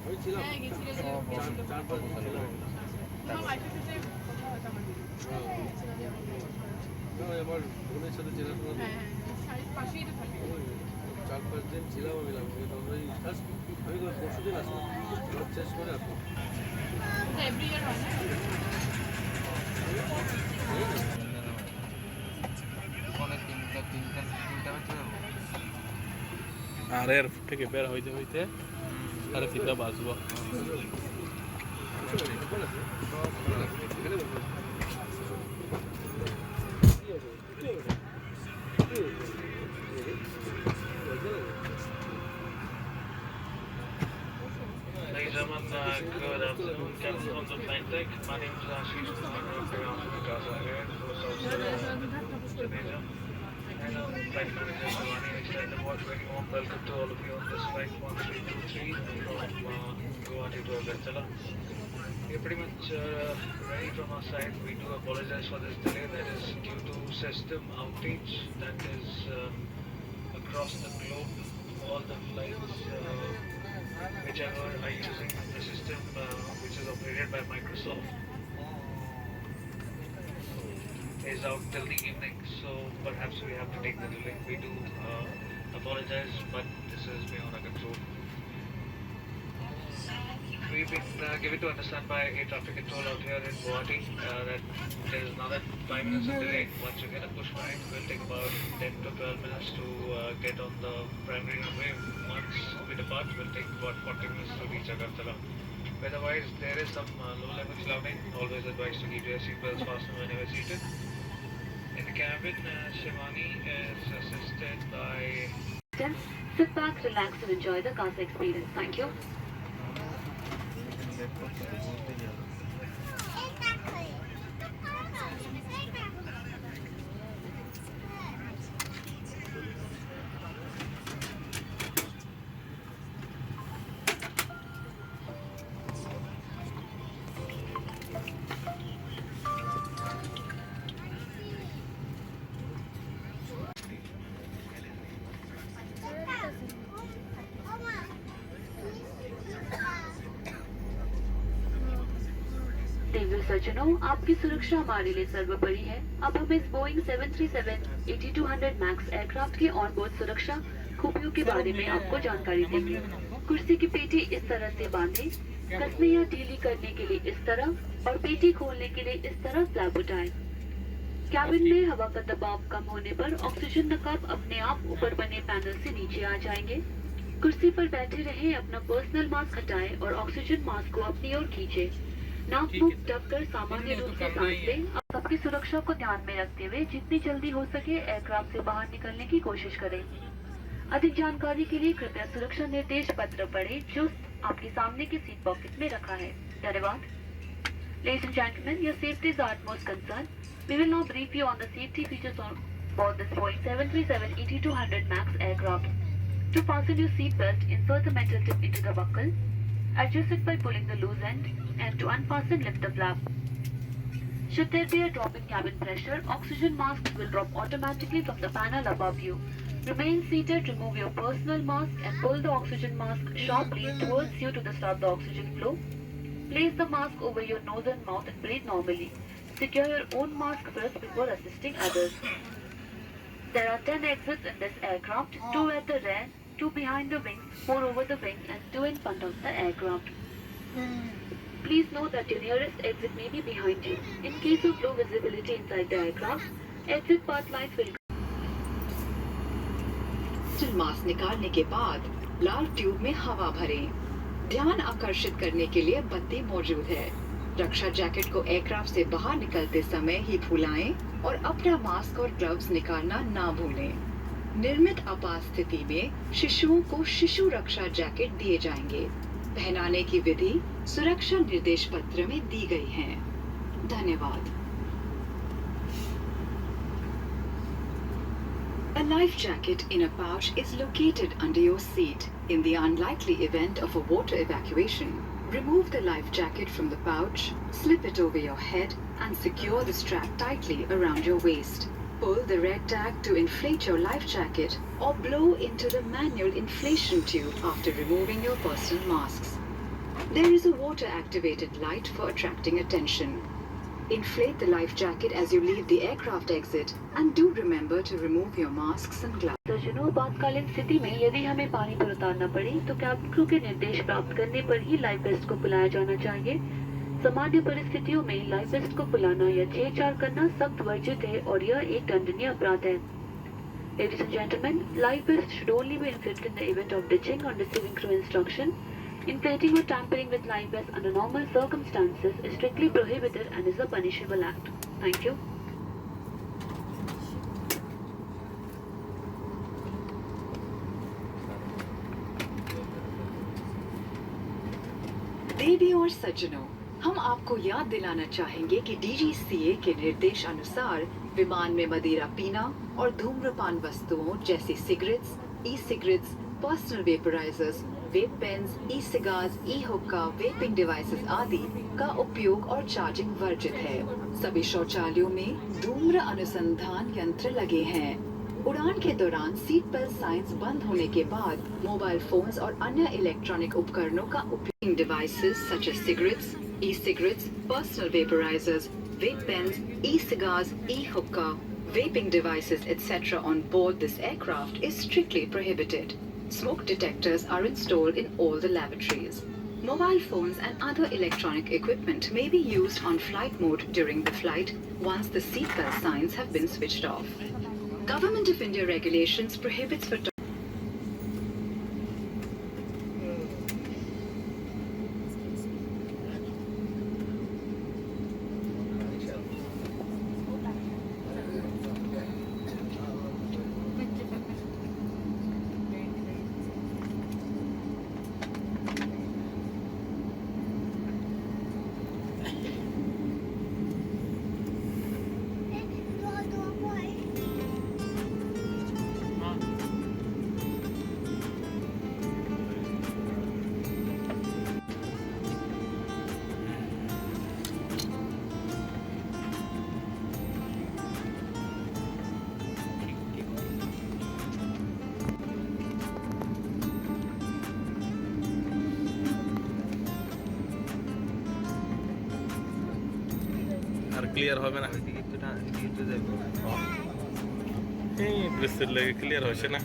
আমি ছিলাম হ্যাঁ গেছিল যে চার গেছিল চার পাঁচ দিন ছিলাম আমি। তোমার মাইকের সাথে কথা হতো আমাদের হ্যাঁ গেছিল যে না, ওই আমার বোনের সাথে চেনাশোনা তো। হ্যাঁ হ্যাঁ শাড়ির পাশেই তো থাকে ওই 4-5 দিন ছিলাম আমি লালপুরে, তখন ওই ফার্স্ট আমি পরশু দিন আসলাম, এবার শেষ করে আসলাম। এভরি ইয়ার হয় না পৌনে তিনটা বাজে যাবো। আর এর থেকে বের হইতে হইতে সাড়ে তিনটা বাজবো। এখানে বসে Ladies and gentlemen, good afternoon. Captain from the Flight Deck. My name is Ashish Kumar. I'm from the Gaza Air Force Officer Major. And Flight Manager Shivani. Extend a very warm welcome to all of you on this flight 1323 from Guwahati to Agartala. We're pretty much ready from our side. We do apologize for this delay. That is due to system outage that is across the globe. All the flights, whichever are using the system which is operated by Microsoft, is out till the evening. So perhaps we have to take the delay. We do apologize, but this is beyond our control. We've been given to understand by air traffic control out here in Guwahati that there is another 5 minutes of delay. Once you get a push right, it will take about 10 to 12 minutes to get on the primary runway. Once we depart, it will take about 40 minutes to reach Agartala. Otherwise, there is some low-level clouding. Always advised to keep your seatbelts fastened whenever seated. In the cabin, Shivani is assisted by... Sit back, relax and enjoy the Casa experience. Thank you. Railway सर्जनों, आपकी सुरक्षा हमारे लिए सर्वोपरि है। अब हम इस बोइंग 737-8200 मैक्स एयरक्राफ्ट की ऑनबोर्ड सुरक्षा खूबियों के बारे में आपको जानकारी देंगे। कुर्सी की पेटी इस तरह से बांधें, कसने या ढीली करने के लिए इस तरह और पेटी खोलने के लिए इस तरह फ्लैप उठाएं। कैबिन में हवा का दबाव कम होने पर ऑक्सीजन नकाब अपने आप ऊपर बने पैनल से नीचे आ जाएंगे। कुर्सी पर बैठे रहें, अपना पर्सनल मास्क हटाएं और ऑक्सीजन मास्क को अपनी ओर खींचें। नाक मुख ढककर सामान्य रूप से सांस लें। अब सबकी सुरक्षा को ध्यान में रखते हुए जितनी जल्दी हो सके एयरक्राफ्ट से बाहर निकलने की कोशिश करें। अधिक जानकारी के लिए कृपया सुरक्षा निर्देश पत्र पढ़ें जो आपके सामने के सीट पॉकेट में रखा है। धन्यवाद। Ladies and gentlemen, your safety is our utmost concern. We will now brief you on the safety features on board this Boeing 737-8200 MAX aircraft. To fasten your seat belt, insert the metal tip into the buckle. Adjust it by pulling the loose end, and to unfasten, lift the flap. Should there be a drop in cabin pressure, oxygen masks will drop automatically from the panel above you. Remain seated, remove your personal mask and pull the oxygen mask sharply towards you to stop the oxygen flow. Place the mask over your nose and mouth and breathe normally. Secure your own mask first before assisting others. There are 10 exits in this aircraft, 2 at the rear, 2 behind the wings, 4 over the wing and 2 in front of the aircraft. Please note that your nearest exit may be behind you. In case of low visibility inside the aircraft, exit path lights will mask निकालने के बाद लाल tube में हवा भरें। ध्यान आकर्षित करने के लिए बत्ती मौजूद है। रक्षा जैकेट को एयरक्राफ्ट से बाहर निकलते समय ही फुलाएं और अपना मास्क और ग्लव्स निकालना ना भूलें। निर्मित आपात स्थिति में शिशुओं को शिशु रक्षा जैकेट दिए जाएंगे। पहनाने की विधि सुरक्षा निर्देश पत्र में दी गई है। धन्यवाद। A life jacket in a pouch is located under your seat. In the unlikely event of a water evacuation, remove the life jacket from the pouch, slip it over your head and secure the strap tightly around your waist. Pull the red tag to inflate your life jacket or blow into the manual inflation tube after removing your personal masks. There is a water-activated light for attracting attention. Inflate the life jacket as you leave the aircraft exit and do remember to remove your masks and gloves. दर्शनों, आपातकालीन स्थिति में यदि हमें पानी पर उतारना पड़े तो कैप्टन क्रू के निर्देश प्राप्त करने पर ही लाइफ वेस्ट को बुलाया जाना चाहिए। सामान्य परिस्थितियों में लाइफ वेस्ट को बुलाना या छेड़छाड़ करना सख्त वर्जित है और यह एक दंडनीय अपराध है। Ladies and gentlemen, life vest should only be inflated in the event of ditching or receiving crew instruction. Inflating or tampering with life vests under normal circumstances is strictly prohibited and is a punishable act. Thank you. देवी और सज्जनों, हम आपको याद दिलाना चाहेंगे कि DGCA के निर्देश अनुसार विमान में मदिरा पीना और धूम्रपान वस्तुओं जैसे cigarettes, e cigarettes, personal vaporisers, vape pens, e cigars, ई-हुक्का, वेपिंग डिवाइसेस आदि का उपयोग और चार्जिंग वर्जित है। सभी शौचालयों में धूम्र अनुसंधान यंत्र लगे हैं। उड़ान के दौरान सीट बेल्ट साइंस बंद होने के बाद मोबाइल फोन्स और अन्य इलेक्ट्रॉनिक उपकरणों का उपयोग devices such as cigarettes, e cigarettes, personal vaporizers, vape pens, e-cigars, e-hookah, vaping devices, etc. on board this aircraft is strictly prohibited. Smoke detectors are installed in all the lavatories. Mobile phones and other electronic equipment may be used on flight mode during the flight once the seatbelt signs have been switched off. Government of India regulations prohibits for আর clear হবে না, এই ব্রেসের লেগে clear হচ্ছে না।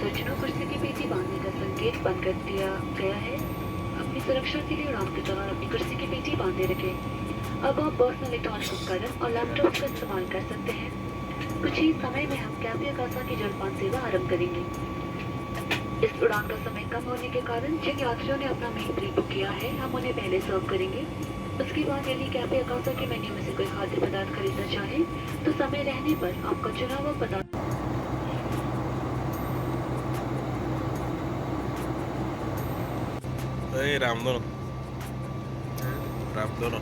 सज्जनों, कुर्सी की पेटी बांधने का संकेत बंद कर दिया गया है। अपनी सुरक्षा के लिए उड़ान के दौरान अपनी कुर्सी की पेटी बांधे रखें। अब आप पर्सनल इलेक्ट्रॉनिक उपकरण और लैपटॉप का इस्तेमाल कर सकते हैं। कुछ ही समय में हम कैफे अकासा की जलपान सेवा आरंभ करेंगे। इस उड़ान का समय कम होने के कारण जिन यात्रियों ने अपना मील प्री बुक किया है, हम उन्हें पहले सर्व करेंगे। उसके बाद यदि कैफे अकासा के मेन्यू में से कोई खाद्य पदार्थ खरीदना चाहे तो समय रहने पर आपका चुना हुआ पदार्थ এই রামধনু, রামধনু